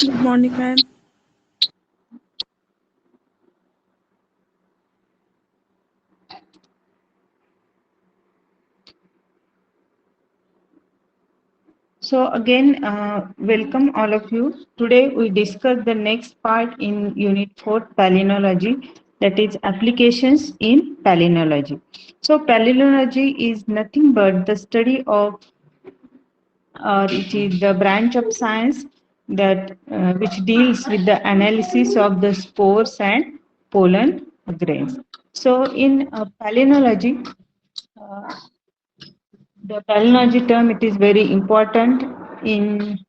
Good morning, ma'am. So again, welcome all of you. Today we discuss the next part in Unit 4 Palynology, that is applications in palynology. So palynology is nothing but the study of, or it is the branch of science that which deals with the analysis of the spores and pollen grains. So in palynology, uh, the palynology term it is very important in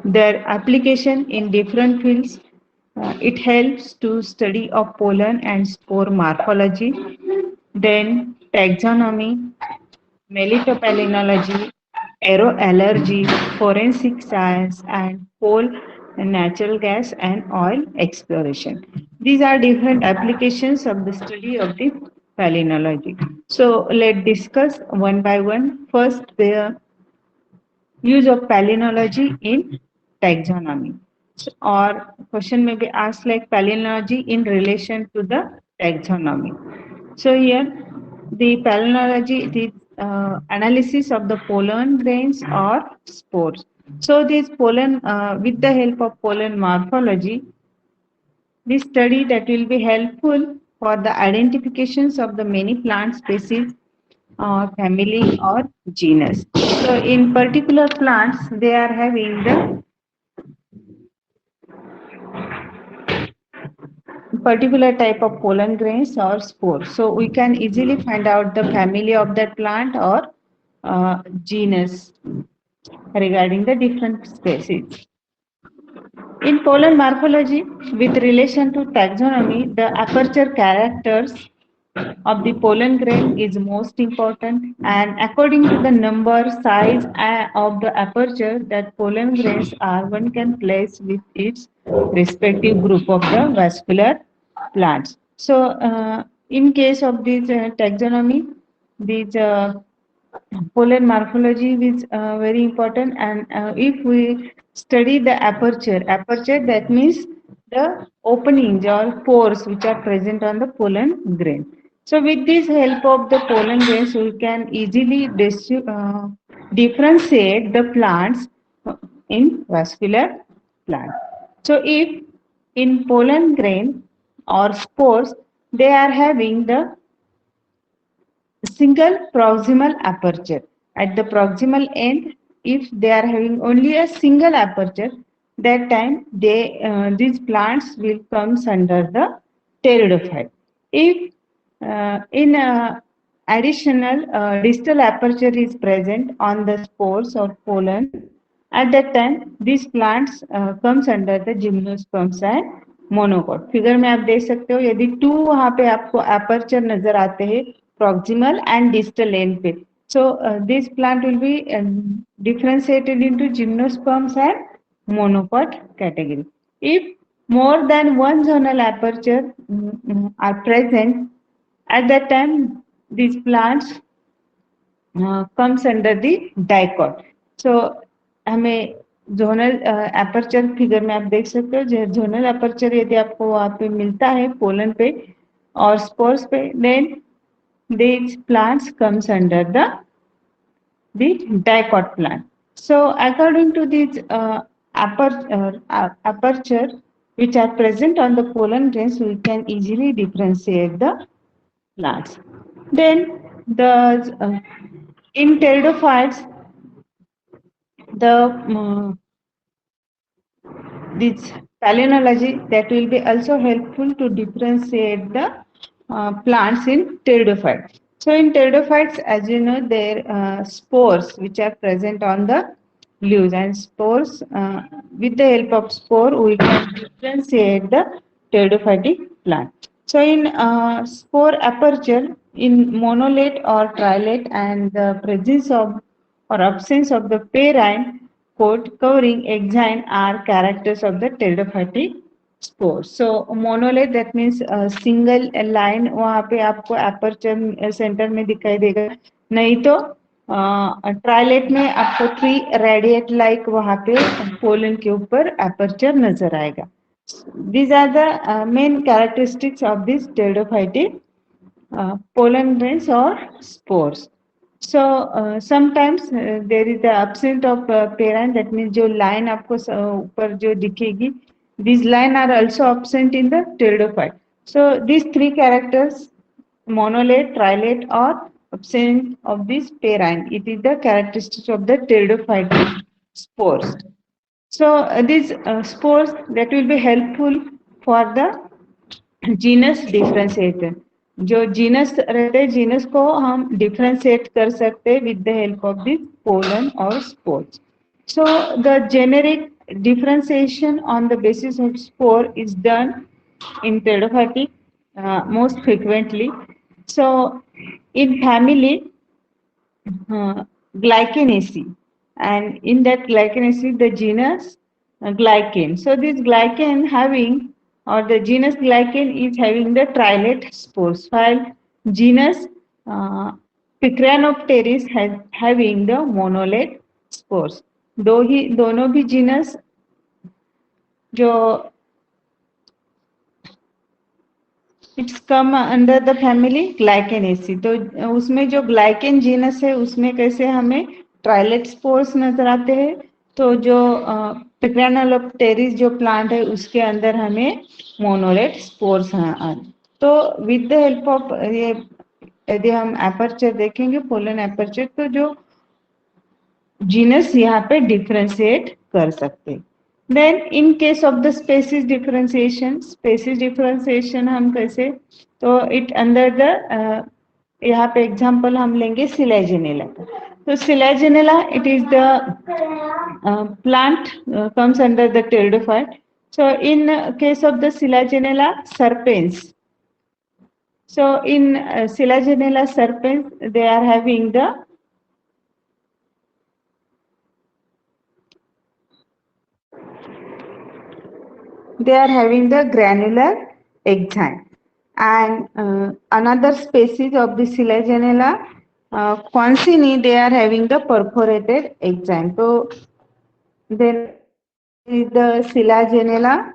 their application in different fields. It helps to study of pollen and spore morphology, then taxonomy, melitopalenology, aeroallergy, forensic science, and coal, natural gas, and oil exploration. These are different applications of the study of the palynology. So let's discuss one by one. First, the use of palynology in taxonomy. Or question may be asked like palynology in relation to the taxonomy. So here the palynology is analysis of the pollen grains or spores. So this pollen, with the help of pollen morphology, this study that will be helpful for the identifications of the many plant species family or genus. So in particular plants, they are having the particular type of pollen grains or spores. So we can easily find out the family of that plant or genus regarding the different species. In pollen morphology, with relation to taxonomy, the aperture characters of the pollen grain is most important, and according to the number size of the aperture that pollen grains are, one can place with its respective group of the vascular plants. So in case of this taxonomy, these pollen morphology is very important, and if we study the aperture that means the openings or pores which are present on the pollen grain. So with this help of the pollen grains we can easily differentiate the plants in vascular plant. So if in pollen grain or spores they are having the single proximal aperture. At the proximal end, if they are having only a single aperture, that time these plants will comes under the pteridophyte. If in additional distal aperture is present on the spores or pollen, at that time these plants comes under the gymnosperms and monocot. Figure में आप देख सकते हो यदि to वहां पे आपको aperture नजर आते हैं proximal and distal end पे. So this plant will be differentiated into gymnosperms and monopod category. If more than one zonal aperture are present, at that time these plants comes under the dicot. So हमें zonal aperture figure में आप देख सकते हो zonal aperture यदि आपको वहां पे मिलता है पोलन पे और स्पोर्स पे, then these plants comes under the dicot plant. So according to these aperture which are present on the pollen grains, we can easily differentiate the plants. Then the in pteridophytes, the this palynology that will be also helpful to differentiate the plants in pteridophytes. So in pteridophytes, as you know, their spores which are present on the leaves, and spores with the help of spore we can differentiate the pteridophytic plant. So in spore aperture in monolate or trilate and the presence of or absence of the parine coat covering exine are characters of the pteridophytic spore. So monolith that means single line वहाँ पे आपको aperture center में दिखाई देगा, नहीं तो ट्रायलेट में आपको ट्री रेडिएट लाइक वहां पे पोलन के ऊपर अपर्चर नजर आएगा. These are the main characteristics of this pteridophytic pollen grains or spores. So sometimes there is the absence of parent, that means जो line आपको ऊपर जो दिखेगी, these line are also absent in the pteridophyte. So these three characters, monolate, trilate or absence of this parent, it is the characteristics of the pteridophytic spores. So these spores that will be helpful for the genus differentiator. जो genus रहते हैं, genus को हम differentiate कर सकते हैं with the help of this pollen और spores. So the generic differentiation on the basis of spore is done in pteridophytic most frequently. So in family Glycinaceae, and in that Glycinaceae the genus Glycane. So this Glycane having, or the genus Glycane is having the trilate spores, while genus Picranopteris has having the monolate spores. दोनों भी genus जो it's come under the family Gleicheniaceae. तो उसमें जो glycan genus है उसमें कैसे हमें ट्राइलेट स्पोर्स नजर आते हैं, तो जो पिक्रानोलोप्टेरिस जो प्लांट है उसके अंदर हमें मोनोलेट स्पोर्स हैं. तो विद द हेल्प ऑफ ये यदि हम एपर्चर देखेंगे, पोलन एपर्चर, तो जो जीनस यहाँ पे डिफरेंशिएट कर सकते हैं. Then in case of the species differentiation हम कैसे, तो इट अंडर द यहाँ पे एग्जांपल हम लेंगे सिलेजिनेला का. तो Selaginella it is the plant comes under the pteridophyte. So in case of the Silaginella serpens, so in Silaginella serpens they are having the granular exine. And another species of the Silaginella Quansini, they are having the perforated exine. So then is the Silaginella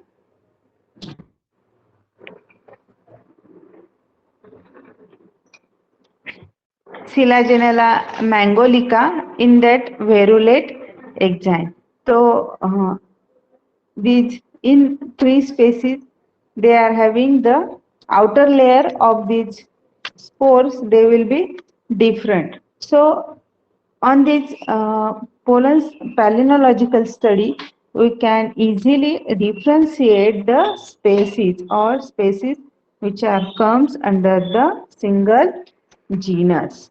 mangolica in that verulate exine. So these in three species they are having the outer layer of these spores, they will be different. So on this pollen palynological study we can easily differentiate the species or species which are comes under the single genus.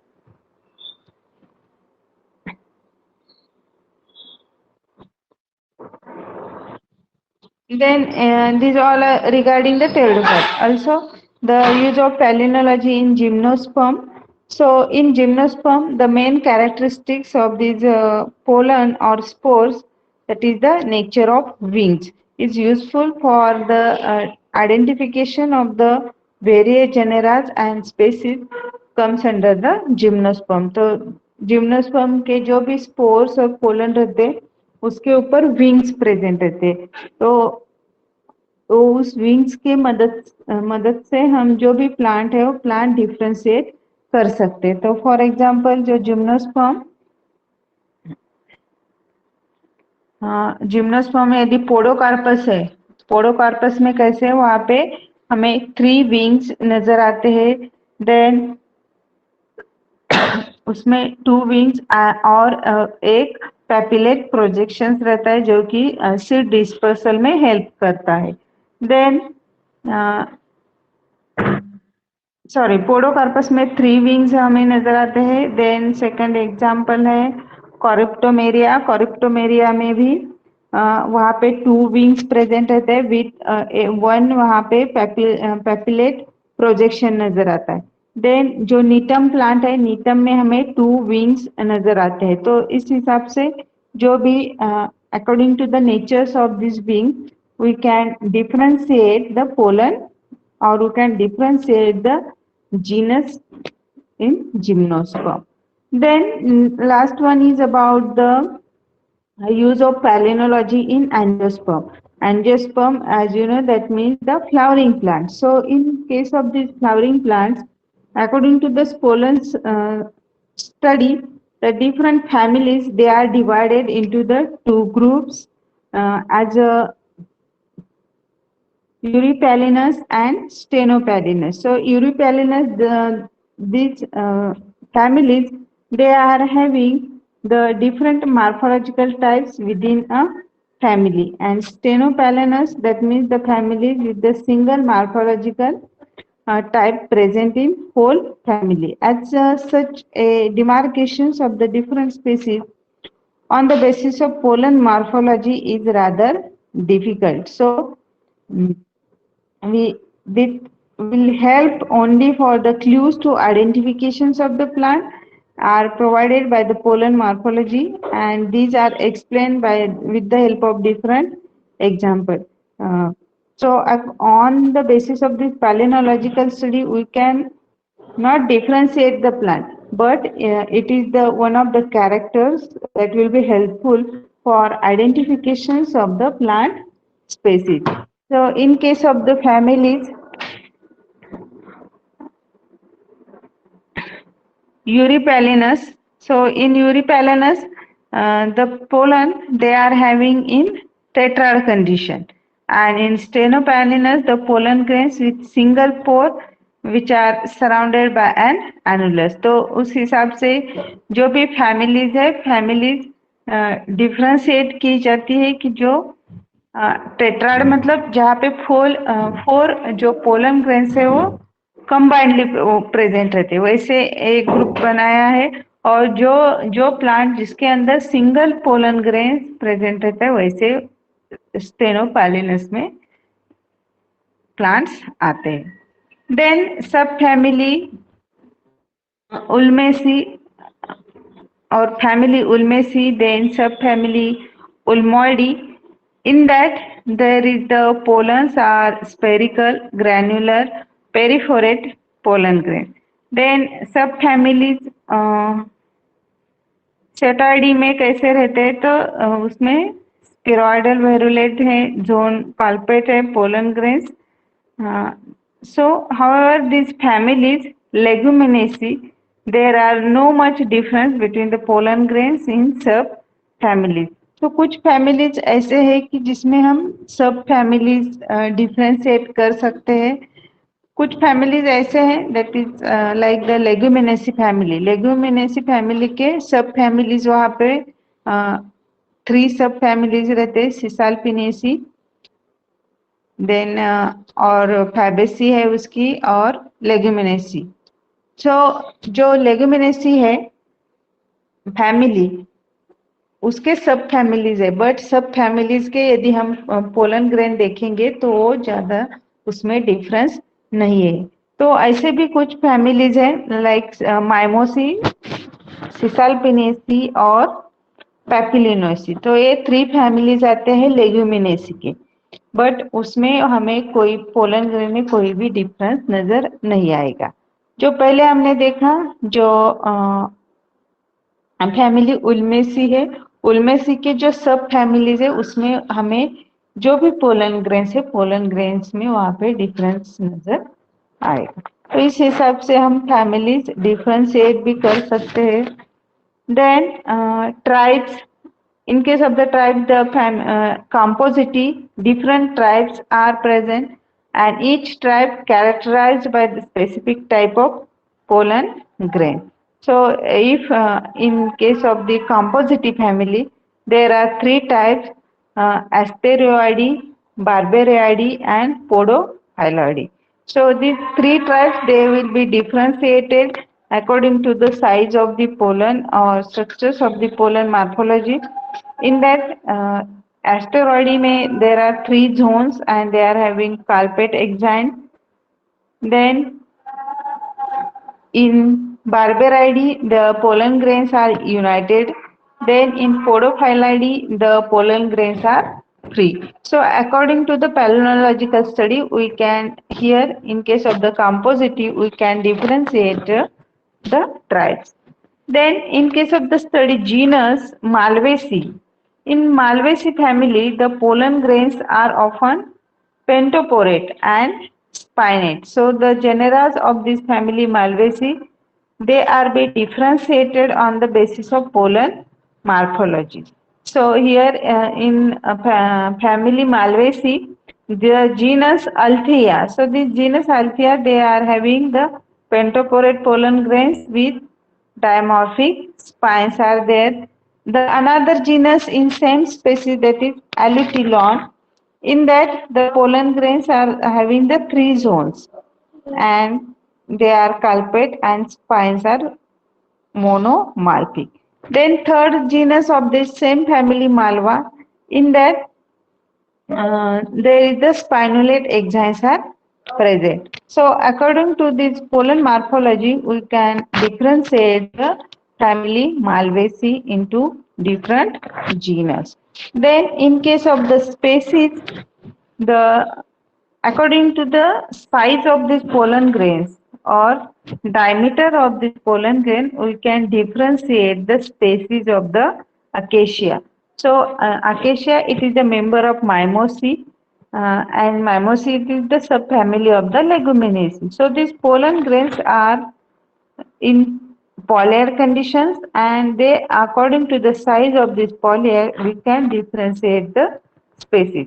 Then these all are regarding the pteridophyte. Also the use of palynology in gymnosperm. So in gymnosperm the main characteristics of these pollen or spores, that is the nature of wings, is useful for the identification of the various genera and species comes under the gymnosperm. तो gymnosperm के जो भी spores और pollen रहते उसके ऊपर wings present रहते, तो उस विंग्स के मदद से हम जो भी प्लांट है वो प्लांट डिफरेंशिएट कर सकते हैं. तो फॉर एग्जांपल जो जिम्नोस्पर्म में यदि पोडोकार्पस है, पोडोकार्पस में कैसे वहां पे हमें 3 विंग्स नजर आते हैं. देन उसमें 2 विंग्स और एक पैपिलेट प्रोजेक्शंस रहता है जो कि सीड डिस्पर्सल में हेल्प करता है. देन सॉरी, पोडोकार्पस में 3 विंग्स हमें नजर आते हैं. देन सेकंड एग्जांपल है कॉरिप्टोमेरिया. कॉरिप्टोमेरिया में भी वहाँ पे 2 विंग्स प्रेजेंट रहते हैं विथ 1 वहाँ पे पैपिलेट प्रोजेक्शन नजर आता है. देन जो नीटम प्लांट है, नीटम में हमें 2 विंग्स नजर आते हैं. तो इस हिसाब से जो भी according to the natures of this wing we can differentiate the pollen or we can differentiate the genus in gymnosperm. Then last one is about the use of palynology in angiosperm. Angiosperm, as you know, that means the flowering plant. So in case of these flowering plants, according to the Spolen's study, the different families, they are divided into the two groups as a Eurypalinus and Stenopalinus. So Eurypalinus, these families, they are having the different morphological types within a family, and Stenopalinus, that means the families with the single morphological type present in whole family. As such, a demarcations of the different species on the basis of pollen morphology is rather difficult. So mm, we this will help only for the clues to identifications of the plant are provided by the pollen morphology, and these are explained by with the help of different example. On the basis of this palynological study, we can not differentiate the plant, but it is the one of the characters that will be helpful for identifications of the plant species. So in case of the families, Eurypalinus. So in Eurypalinus, the pollen they are having in tetrad condition, and in Stenopalinus, the pollen grains with single pore which are surrounded by an annulus. तो उस हिसाब से जो भी families है, families differentiate की जाती है कि जो टेट्राड मतलब जहाँ पे फोर जो पोलन ग्रेन्स है वो कंबाइंडली प्रेजेंट रहते हैं, वैसे एक ग्रुप बनाया है। और जो प्लांट जिसके अंदर सिंगल पोलन ग्रेन प्रेजेंट रहता है, वैसे स्टेनोपालिनस में प्लांट्स आते हैं। देन सब family उल्मेसी or family Ulmaceae, then subfamily Ulmoideae. In that, there is the pollens are spherical, granular, periphorate pollen grain. Then subfamilies सेटाइडी में कैसे रहते हैं, तो उसमें स्पिरोइडल वेरुलेट है, जोन पाल्पेट है, pollen grains. So however these families Leguminaceae, there are no much difference between the pollen grains in sub families. तो कुछ families ऐसे हैं कि जिसमें हम सब families differentiate कर सकते हैं. कुछ families ऐसे हैं that is like the Leguminaceae family. Leguminaceae family के सब families वहाँ पे 3 सब families रहते हैं, Cisalpinaceae, देन और फैबेसी है उसकी, और लेग्यूमिनेसी. जो लेग्यूमिनेसी है फैमिली, उसके सब फैमिलीज है, बट सब फैमिलीज के यदि हम पोलन ग्रेन देखेंगे तो वो ज्यादा उसमें डिफरेंस नहीं है. तो ऐसे भी कुछ फैमिलीज है लाइक माइमोसी, सिसाल्पिनेसी और पैपिलिनोसी. तो ये 3 फैमिलीज आते हैं लेग्यूमिनेसी के, बट उसमें हमें कोई पोलन ग्रेन में कोई भी डिफरेंस नजर नहीं आएगा. जो पहले हमने देखा जो फैमिली उल्मेसी है, उल्मेसी के जो सब फैमिलीज है उसमें हमें जो भी पोलन ग्रेन्स है, पोलन ग्रेन्स में वहां पे डिफरेंस नजर आएगा. तो इस हिसाब से हम फैमिलीज डिफरेंशिएट भी कर सकते हैं. Then tribes. In case of the tribe, the composite, different tribes are present, and each tribe characterized by the specific type of pollen grain. So, if in case of the composite family, there are 3 types: Asteroideae, Barbaroideae, and Podophyloideae. So, these 3 tribes they will be differentiated according to the size of the pollen or structures of the pollen morphology. In that asteroideae, there are 3 zones and they are having palpate exine. Then in Barbaroideae, the pollen grains are united. Then in Podophyloideae, the pollen grains are free. So according to the palynological study, we can here in case of the composite, we can differentiate the tribes. Then, in case of the study genus Malvaceae, in Malvaceae family, the pollen grains are often pentoporate and spinate. So, the genera of this family Malvaceae, they are be differentiated on the basis of pollen morphology. So, here in family Malvaceae, the genus Althea. So, this genus Althea, they are having the pentoporate pollen grains with dimorphic spines are there. The another genus in same species, that is Alutilon. In that the pollen grains are having the three zones and they are culpate and spines are monomorphic. Then third genus of this same family Malva. In that there is the spinulate exines are present. So according to this pollen morphology, we can differentiate the family Malvaceae into different genus. Then in case of the species, the according to the size of these pollen grains or diameter of this pollen grain, we can differentiate the species of the acacia. So, acacia, it is a member of Mimosae, and Mimosae it is the subfamily of the Leguminaceae. So, these pollen grains are in polar conditions, and they, according to the size of this polar, we can differentiate the species.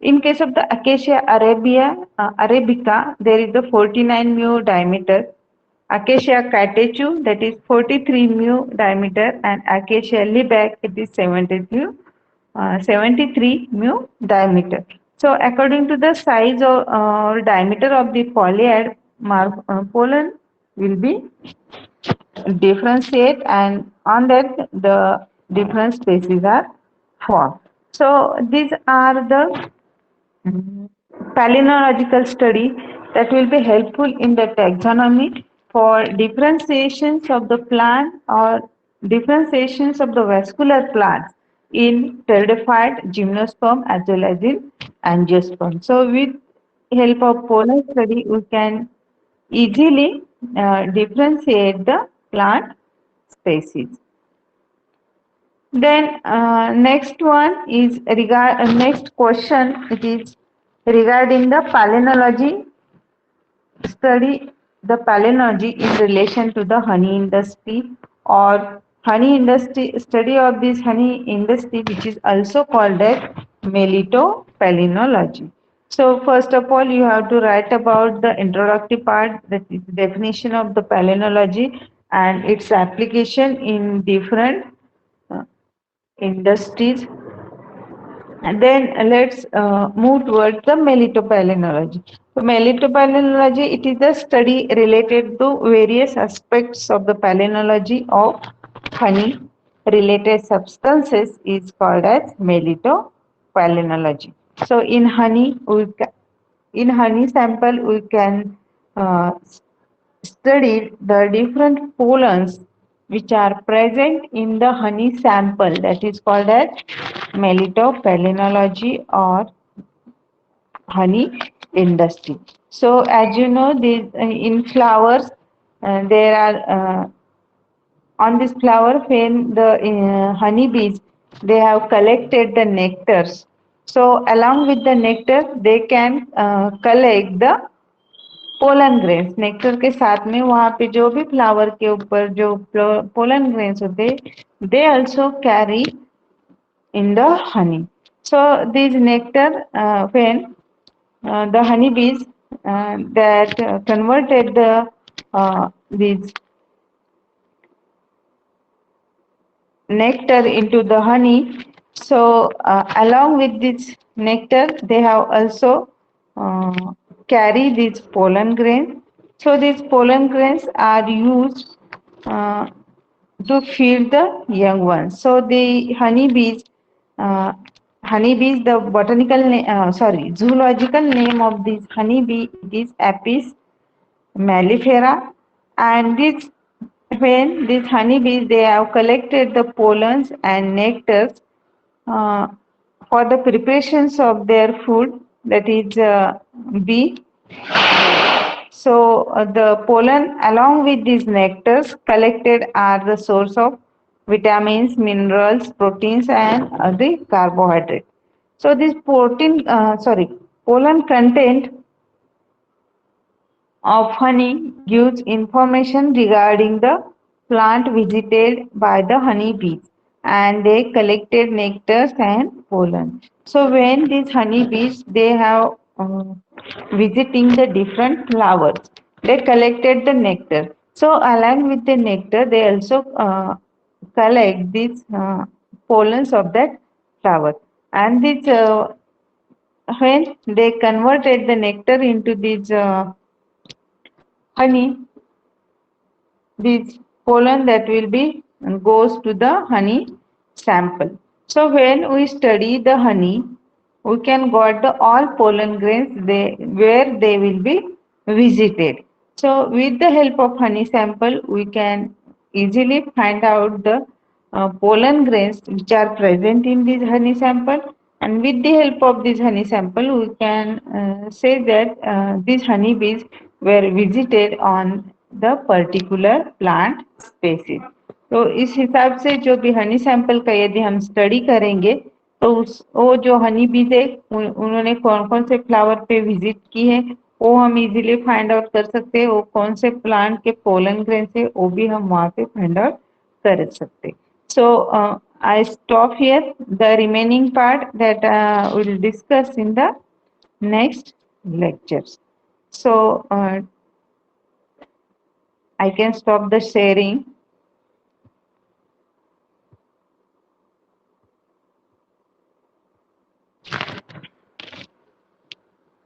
In case of the Acacia arabica, there is the 49 mu diameter. Acacia catechu, that is 43 mu diameter, and Acacia liebeck, it is 73 mu diameter. So, according to the size or diameter of the polyad, pollen will be differentiate, and on that the different species are formed. So, these are the palynological study that will be helpful in the taxonomy for differentiations of the plant or differentiations of the vascular plants in pteridophyte, gymnosperm as well as in angiosperm. So with help of pollen study, we can easily differentiate the plant species. Then next one is next question. It is regarding the palynology study. The palynology in relation to the honey industry or honey industry study of this honey industry, which is also called as melitopalynology. So first of all, you have to write about the introductory part, that is definition of the palynology and its application in different uh, industries, and then let's move towards the melitopalynology. So melitopalynology, it is a study related to various aspects of the palynology of honey related substances is called as melitopalynology. So in honey, in honey sample we can uh, studied the different pollens which are present in the honey sample, that is called as melitopalynology or honey industry. So as you know, these in flowers there are on this flower when the honey bees, they have collected the nectars. So along with the nectar they can collect the pollen grains, nectar के साथ में वहां पे जो भी flower के ऊपर जो पोलन ग्रेन्स होते, they also carry in the honey. So these nectar, when the honey bees that converted the these nectar into the honey. So along with this nectar, they have also carry these pollen grains. So these pollen grains are used to feed the young ones. So the honeybees, the botanical name, zoological name of this honeybee is Apis mellifera, and this when these honeybees, they have collected the pollens and nectars uh, for the preparations of their food, that is bee. So the pollen along with these nectars collected are the source of vitamins, minerals, proteins and the carbohydrate. So this pollen content of honey gives information regarding the plant visited by the honey bees and they collected nectars and pollen. So when these honey bees they have visiting the different flowers, they collected the nectar. So along with the nectar, they also collect these pollens of that flower. And this when they converted the nectar into this honey, this pollen that will be goes to the honey sample. So when we study the honey, we can got the all pollen grains they where they will be visited. So with the help of honey sample, we can easily find out the pollen grains which are present in this honey sample. And with the help of this honey sample, we can say that these honeybees were visited on the particular plant species. तो इस हिसाब से जो भी Honey sample का यदि हम study करेंगे तो वो जो हनी बीज है उन्होंने कौन कौन से फ्लावर पे विजिट की है वो हम इजीली फाइंड आउट कर सकते हैं. वो कौन से प्लांट के पोलन ग्रेन है वो भी हम वहाँ पे फाइंड आउट कर सकते. So I stop here. The remaining part that we'll discuss in the next lectures. So I can stop the sharing.